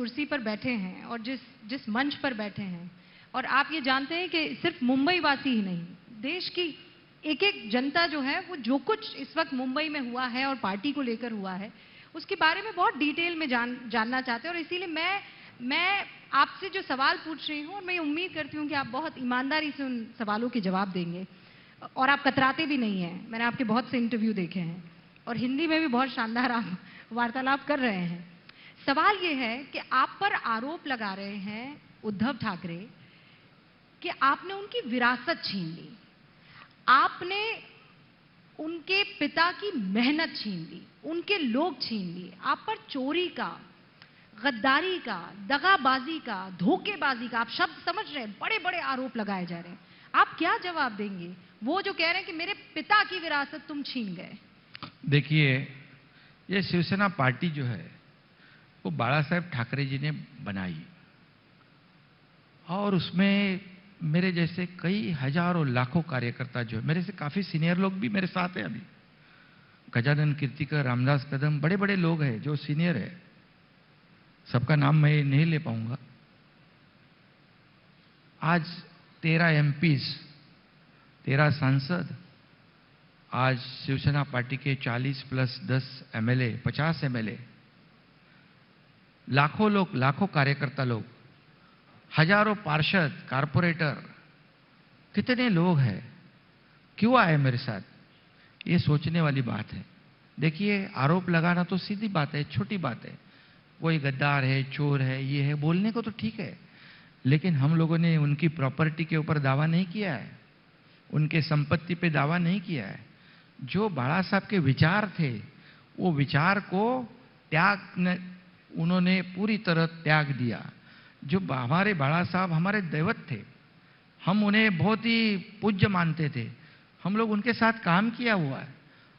कुर्सी पर बैठे हैं और जिस मंच पर बैठे हैं, और आप ये जानते हैं कि सिर्फ मुंबई वासी ही नहीं, देश की एक एक जनता जो है वो जो कुछ इस वक्त मुंबई में हुआ है और पार्टी को लेकर हुआ है उसके बारे में बहुत डिटेल में जानना चाहते हैं। और इसीलिए मैं आपसे जो सवाल पूछ रही हूँ और मैं उम्मीद करती हूँ कि आप बहुत ईमानदारी से उन सवालों के जवाब देंगे और आप कतराते भी नहीं हैं। मैंने आपके बहुत से इंटरव्यू देखे हैं और हिंदी में भी बहुत शानदार आप वार्तालाप कर रहे हैं। सवाल ये है कि आप पर आरोप लगा रहे हैं उद्धव ठाकरे कि आपने उनकी विरासत छीन ली, आपने उनके पिता की मेहनत छीन ली, उनके लोग छीन लिए। आप पर चोरी का, गद्दारी का, दगाबाजी का, धोखेबाजी का, आप शब्द समझ रहे हैं, बड़े बड़े आरोप लगाए जा रहे हैं। आप क्या जवाब देंगे वो जो कह रहे हैं कि मेरे पिता की विरासत तुम छीन गए? देखिए, ये शिवसेना पार्टी जो है वो बाला साहेब ठाकरे जी ने बनाई और उसमें मेरे जैसे कई हजारों लाखों कार्यकर्ता जो है, मेरे से काफी सीनियर लोग भी मेरे साथ हैं अभी, गजानन कीर्तिकर, रामदास कदम, बड़े बड़े लोग हैं जो सीनियर है, सबका नाम मैं नहीं ले पाऊंगा। आज 13 एमपीज, 13 सांसद, आज शिवसेना पार्टी के 40 प्लस 10 एमएलए, 50 एमएलए, लाखों लोग, लाखों कार्यकर्ता लोग, हजारों पार्षद, कारपोरेटर, कितने लोग हैं, क्यों आए मेरे साथ? ये सोचने वाली बात है। देखिए, आरोप लगाना तो सीधी बात है, छोटी बात है, कोई गद्दार है, चोर है, ये है, बोलने को तो ठीक है, लेकिन हम लोगों ने उनकी प्रॉपर्टी के ऊपर दावा नहीं किया है, उनके संपत्ति पे दावा नहीं किया है। जो बाला साहब के विचार थे वो विचार को उन्होंने पूरी तरह त्याग दिया। जो हमारे बाला साहब हमारे दैवत थे, हम उन्हें बहुत ही पूज्य मानते थे, हम लोग उनके साथ काम किया हुआ है।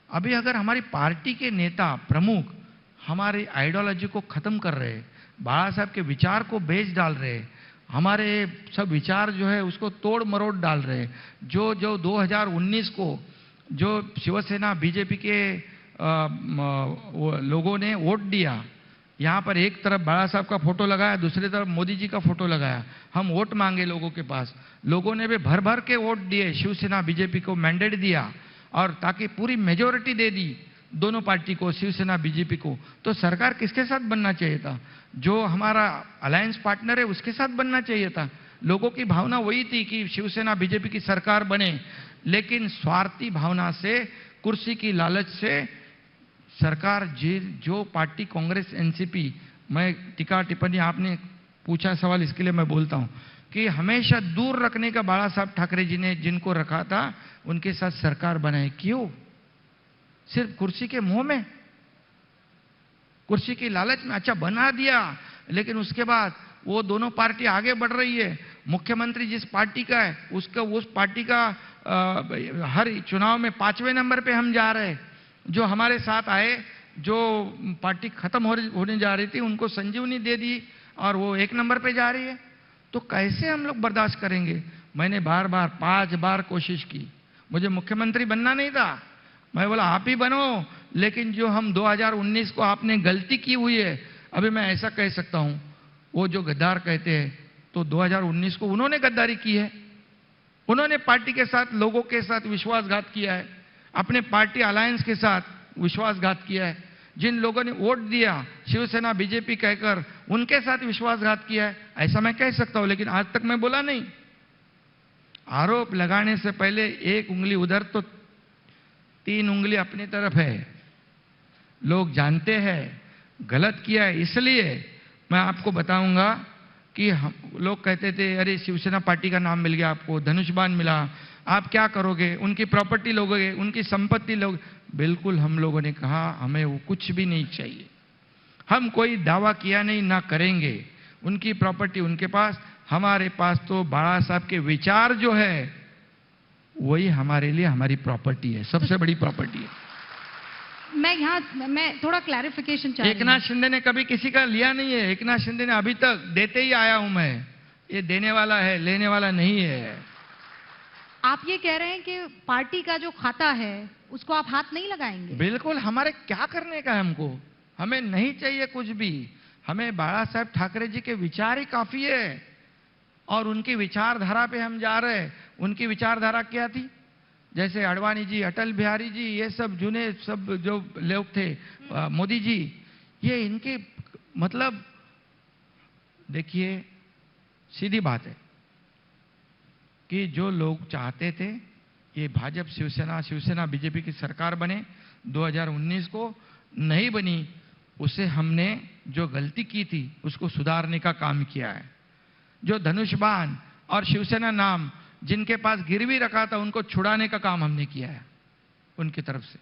अभी अगर हमारी पार्टी के नेता प्रमुख हमारी आइडियोलॉजी को खत्म कर रहे हैं, बाला साहब के विचार को बेच डाल रहे हैं, हमारे सब विचार जो है उसको तोड़ मरोड़ डाल रहे हैं, जो 2019 को जो शिवसेना बीजेपी के लोगों ने वोट दिया, यहां पर एक तरफ बाला साहब का फोटो लगाया, दूसरी तरफ मोदी जी का फोटो लगाया, हम वोट मांगे लोगों के पास, लोगों ने भी भर भर के वोट दिए, शिवसेना बीजेपी को मैंडेट दिया और ताकि पूरी मेजोरिटी दे दी दोनों पार्टी को, शिवसेना बीजेपी को। तो सरकार किसके साथ बनना चाहिए था? जो हमारा अलायंस पार्टनर है उसके साथ बनना चाहिए था। लोगों की भावना वही थी कि शिवसेना बीजेपी की सरकार बने, लेकिन स्वार्थी भावना से, कुर्सी की लालच से सरकार जो पार्टी कांग्रेस एनसीपी, मैं टीका टिप्पणी, आपने पूछा सवाल इसके लिए मैं बोलता हूं कि हमेशा दूर रखने का बाला साहब ठाकरे जी ने जिनको रखा था उनके साथ सरकार बनाए। क्यों? सिर्फ कुर्सी के मोह में, कुर्सी की लालच में। अच्छा, बना दिया, लेकिन उसके बाद वो दोनों पार्टी आगे बढ़ रही है। मुख्यमंत्री जिस पार्टी का है उसका, उस पार्टी का हर चुनाव में 5वें नंबर पे हम जा रहे हैं। जो हमारे साथ आए, जो पार्टी खत्म होने जा रही थी, उनको संजीवनी दे दी और वो 1 नंबर पे जा रही है। तो कैसे हम लोग बर्दाश्त करेंगे? मैंने बार बार 5 बार कोशिश की, मुझे मुख्यमंत्री बनना नहीं था, मैं बोला आप ही बनो, लेकिन जो हम 2019 को आपने गलती की हुई है, अभी मैं ऐसा कह सकता हूं, वो जो गद्दार कहते हैं, तो 2019 को उन्होंने गद्दारी की है, उन्होंने पार्टी के साथ, लोगों के साथ विश्वासघात किया है, अपने पार्टी अलायंस के साथ विश्वासघात किया है। जिन लोगों ने वोट दिया शिवसेना बीजेपी कहकर, उनके साथ विश्वासघात किया है, ऐसा मैं कह सकता हूं, लेकिन आज तक मैं बोला नहीं। आरोप लगाने से पहले 1 उंगली उधर तो 3 उंगली अपनी तरफ है। लोग जानते हैं गलत किया है, इसलिए मैं आपको बताऊंगा कि हम लोग कहते थे अरे शिवसेना पार्टी का नाम मिल गया आपको, धनुष्बाण मिला, आप क्या करोगे, उनकी प्रॉपर्टी लोगे, उनकी संपत्ति लोग। बिल्कुल, हम लोगों ने कहा हमें वो कुछ भी नहीं चाहिए, हम कोई दावा किया नहीं, ना करेंगे। उनकी प्रॉपर्टी उनके पास, हमारे पास तो बाला साहब के विचार जो है वही हमारे लिए हमारी प्रॉपर्टी है, सबसे बड़ी प्रॉपर्टी है। मैं थोड़ा क्लैरिफिकेशन चाहती हूं। एकनाथ शिंदे ने कभी किसी का लिया नहीं है, एकनाथ शिंदे ने अभी तक देते ही आया हूं मैं, ये देने वाला है, लेने वाला नहीं है। आप ये कह रहे हैं कि पार्टी का जो खाता है उसको आप हाथ नहीं लगाएंगे? बिल्कुल, हमारे क्या करने का है हमको, हमें नहीं चाहिए कुछ भी। हमें बाला साहेब ठाकरे जी के विचार ही काफी है और उनकी विचारधारा पे हम जा रहे हैं। उनकी विचारधारा क्या थी? जैसे अडवाणी जी, अटल बिहारी जी, ये सब जुने सब जो लोग थे, मोदी जी, ये इनके मतलब देखिए सीधी बात है कि जो लोग चाहते थे ये भाजपा शिवसेना बीजेपी की सरकार बने, 2019 को नहीं बनी, उसे हमने जो गलती की थी उसको सुधारने का काम किया है। जो धनुष बाण और शिवसेना नाम जिनके पास गिरवी रखा था उनको छुड़ाने का काम हमने किया है उनकी तरफ से।